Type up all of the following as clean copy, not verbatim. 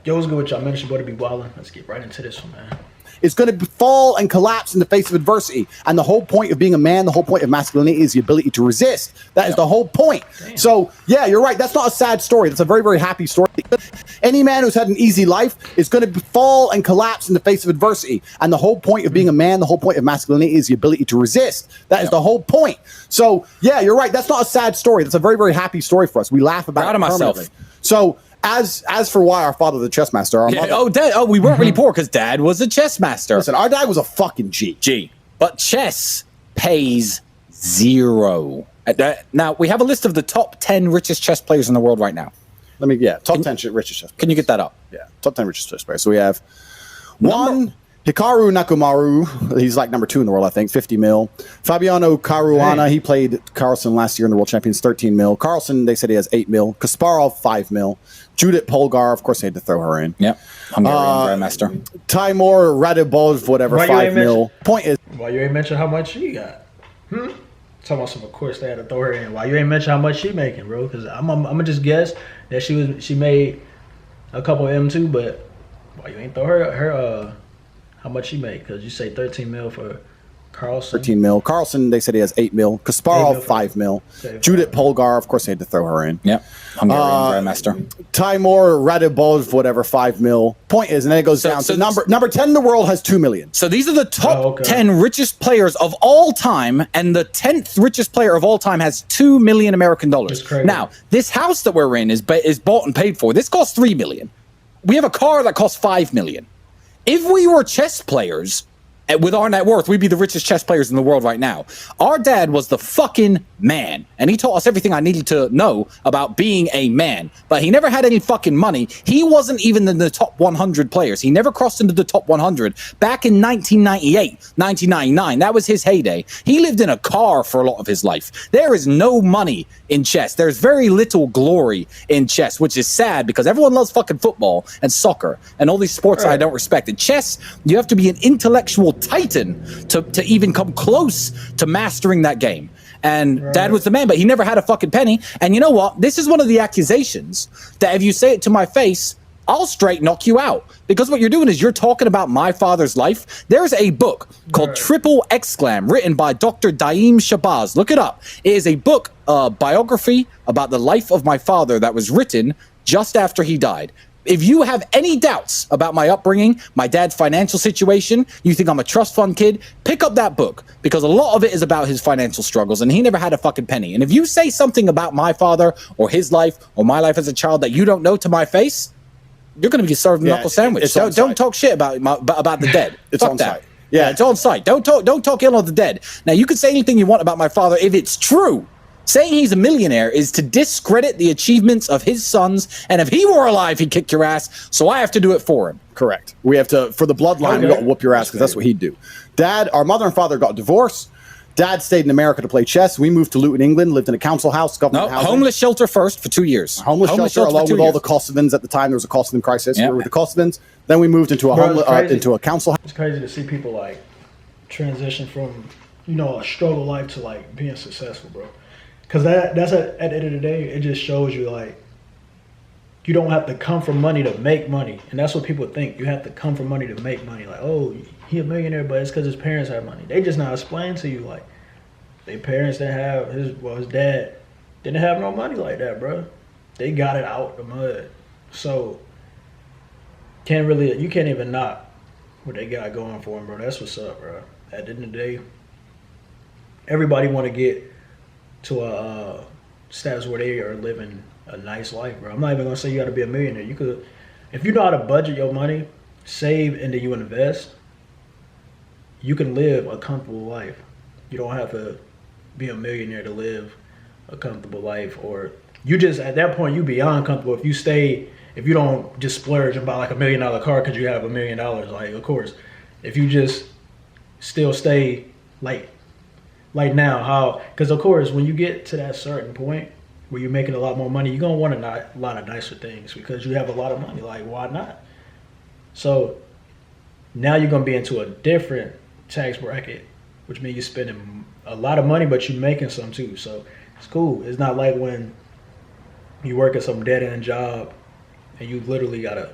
Yo, what's good with y'all? Man, it's your boy to be wildin'. Let's get right into this one, man. It's going to fall and collapse in the face of adversity. And the whole point of being a man, the whole point of masculinity is the ability to resist. That is the whole point. Damn. So, yeah, you're right. That's not a sad story. That's a very, very happy story. Any man who's had an easy life is going to fall and collapse in the face of adversity. And the whole point of being a man, the whole point of masculinity is the ability to resist. That is the whole point. So, yeah, you're right. That's not a sad story. That's a very, very happy story for us. We laugh about it permanently. So, as for why our father, the chess master, our mother, Dad. Oh, we weren't really poor because Dad was a chess master. Listen, our dad was a fucking G. But chess pays zero. Now, we have a list of the top 10 richest chess players in the world right now. Top 10 richest chess players. Can you get that up? Yeah, top 10 richest chess players. So we have one, Hikaru Nakamura. He's like number 2 in the world, I think, 50 mil. Fabiano Caruana, he played Carlsen last year in the World Champions, 13 mil. Carlsen, they said he has 8 mil. Kasparov, 5 mil. Judith Polgar, of course, they had to throw her in. Yep. Hungarian Grandmaster. Timur Radibov, whatever, 5 mil. Point is, why you ain't mention how much she got? Talking about some, of course, they had to throw her in. Why you ain't mention how much she making, bro? Because I'm gonna just guess that she made a couple M2, but why you ain't throw her how much she made? Because you say 13 mil for Carlsen. 13 mil. Carlsen, they said he has 8 mil. Kasparov, 5 mil. Judith Polgar, of course, they had to throw her in. Yep. Hungarian Grandmaster. Timur Radibov, whatever, 5 mil. Point is, and then it goes down. So number 10 in the world has 2 million. So these are the top 10 richest players of all time, and the 10th richest player of all time has 2 million American dollars. Now, this house that we're in is bought and paid for. This costs 3 million. We have a car that costs 5 million. If we were chess players, with our net worth, we'd be the richest chess players in the world right now. Our dad was the fucking man, and he taught us everything I needed to know about being a man, but he never had any fucking money. He wasn't even in the top 100 players. He never crossed into the top 100. Back in 1998, 1999, that was his heyday. He lived in a car for a lot of his life. There is no money in chess. There's very little glory in chess, which is sad because everyone loves fucking football and soccer and all these sports I don't respect. In chess, you have to be an intellectual titan to even come close to mastering that game. And Dad was the man, but he never had a fucking penny. And you know what? This is one of the accusations that if you say it to my face, I'll straight knock you out. Because what you're doing is you're talking about my father's life. There's a book called Triple Exclam written by Dr. Daim Shabazz. Look it up. It is a book, biography about the life of my father that was written just after he died. If you have any doubts about my upbringing, my dad's financial situation, you think I'm a trust fund kid, pick up that book because a lot of it is about his financial struggles and he never had a fucking penny. And if you say something about my father or his life or my life as a child that you don't know to my face, you're going to be served a knuckle sandwich. Don't talk shit about the dead. It's on site. Yeah, it's on site. Don't talk ill of the dead. Now, you can say anything you want about my father if it's true. Saying he's a millionaire is to discredit the achievements of his sons, and if he were alive, he'd kick your ass, so I have to do it for him. Correct. We have to, for the bloodline, we got to whoop your ass because that's what he'd do. Dad, our mother and father got divorced. Dad stayed in America to play chess. We moved to Luton, England, lived in a council house, government housing. Homeless shelter first for 2 years. Homeless shelter along with all the Kosovans at the time. There was a Kosovan crisis. We were with the Kosovans. Then we moved into a council house. It's crazy to see people like transition from, a struggle life to like being successful, bro. Because that's at the end of the day, it just shows you like you don't have to come from money to make money. And that's what people think. You have to come from money to make money. Like, oh, he a millionaire, but it's because his parents have money. They just not explain to you like their parents didn't have his dad didn't have no money like that, bro. They got it out the mud. So you can't even knock what they got going for them, bro. That's what's up, bro. At the end of the day, everybody want to get to a status where they are living a nice life, bro. I'm not even gonna say you gotta be a millionaire. You could, if you know how to budget your money, save, and then you invest, you can live a comfortable life. You don't have to be a millionaire to live a comfortable life, or you just, at that point, you beyond comfortable if you don't just splurge and buy like $1 million car because you have $1 million. Like, of course, if you just still stay like now, because of course, when you get to that certain point where you're making a lot more money, you're going to want a lot of nicer things because you have a lot of money. Like, why not? So now you're going to be into a different tax bracket, which means you're spending a lot of money, but you're making some too. So it's cool. It's not like when you work at some dead-end job and you literally got to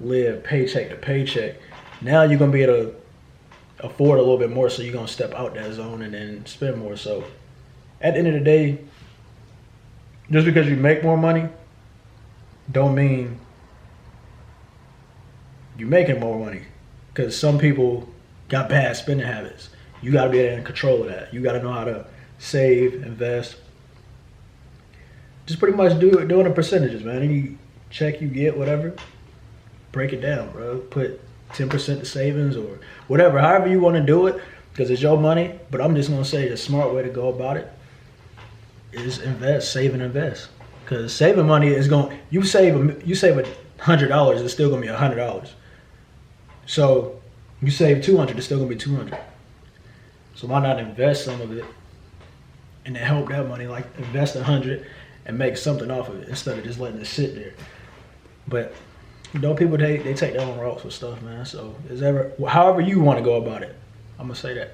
live paycheck to paycheck. Now you're gonna be able to afford a little bit more, so you're gonna step out that zone and then spend more. So at the end of the day, just because you make more money don't mean you're making more money. Because some people got bad spending habits. You gotta be in control of that. You gotta know how to save, invest. Just pretty much doing the percentages, man. Any check you get, whatever, break it down, bro. Put 10% to savings or whatever, however you want to do it, because it's your money. But I'm just gonna say the smart way to go about it is invest, save, and invest. Because saving money is going, you save $100, it's still gonna be $100. So you save 200, it's still gonna be 200. So why not invest some of it and then help that money, like invest 100 and make something off of it instead of just letting it sit there. But people they take their own routes with stuff, man. So however you want to go about it, I'm gonna say that.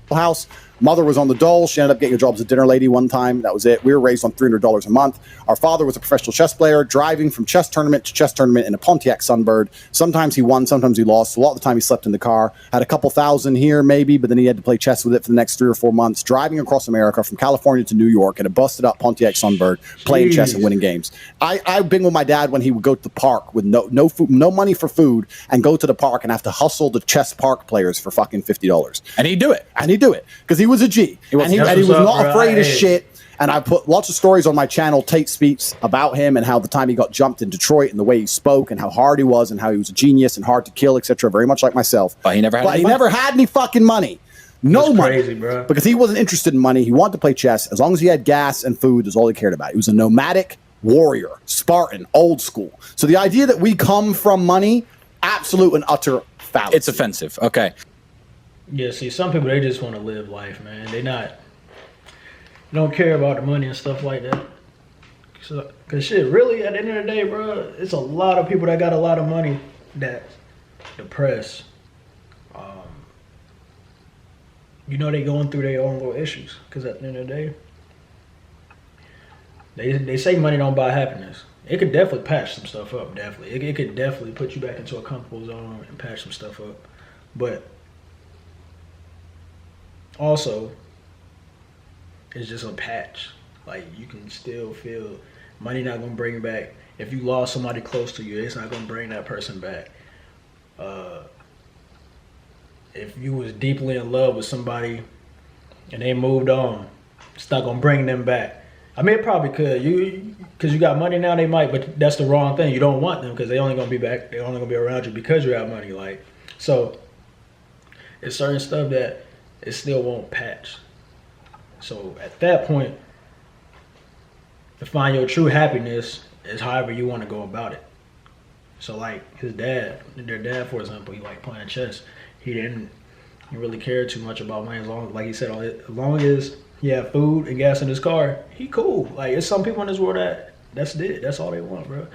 House. Mother was on the dole. She ended up getting a job as a dinner lady one time. That was it. We were raised on $300 a month. Our father was a professional chess player, driving from chess tournament to chess tournament in a Pontiac Sunbird. Sometimes he won, sometimes he lost. A lot of the time he slept in the car. Had a couple thousand here maybe, but then he had to play chess with it for the next 3 or 4 months, driving across America from California to New York in a busted up Pontiac Sunbird, playing chess and winning games. I've been with my dad when he would go to the park with no food, no money for food, and go to the park and have to hustle the chess park players for fucking $50. And he'd do it. Because he was a G. And he was not afraid of shit. And I put lots of stories on my channel, Tate Speaks, about him and how the time he got jumped in Detroit and the way he spoke and how hard he was and how he was a genius and hard to kill, etc. Very much like myself. But he never had any fucking money. No money. Crazy, bro. Because he wasn't interested in money. He wanted to play chess. As long as he had gas and food, that's all he cared about. He was a nomadic warrior, Spartan, old school. So the idea that we come from money, absolute and utter fallacy. It's offensive. Okay. Yeah, see, some people, they just want to live life, man. They don't care about the money and stuff like that. So, cause shit, really, at the end of the day, bro, it's a lot of people that got a lot of money that's depressed. They going through their own little issues. Cause at the end of the day, they say money don't buy happiness. It could definitely patch some stuff up. Definitely, it could definitely put you back into a comfortable zone and patch some stuff up. But also, it's just a patch. Like, you can still feel money not gonna bring back. If you lost somebody close to you, it's not gonna bring that person back. If you was deeply in love with somebody and they moved on, it's not gonna bring them back. I mean, it probably could. Because you got money now, they might, but that's the wrong thing. You don't want them because they only gonna be back. They're only gonna be around you because you have money. Like, so it's certain stuff that it still won't patch. So at that point, to find your true happiness is however you want to go about it. So like their dad, for example, he liked playing chess. He didn't really care too much about money as long, like he said, as long as he had food and gas in his car, he cool. Like, it's some people in this world that's it. That's all they want, bro.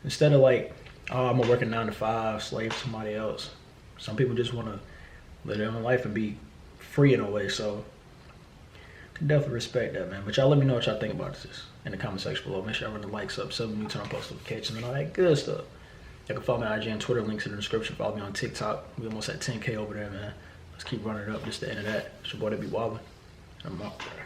Instead of like, oh, I'm gonna work a 9 to 5, slave to somebody else. Some people just want to live their own life and be free in a way. So I can definitely respect that, man. But y'all let me know what y'all think about this in the comment section below. Make sure y'all run the likes up, sub me, turn on post notifications, and all that good stuff. You can follow me on IG and Twitter, links in the description. Follow me on TikTok. We almost at 10K over there, man. Let's keep running it up. This is the end of that. It's your boy, that be Wildin'. I'm out there.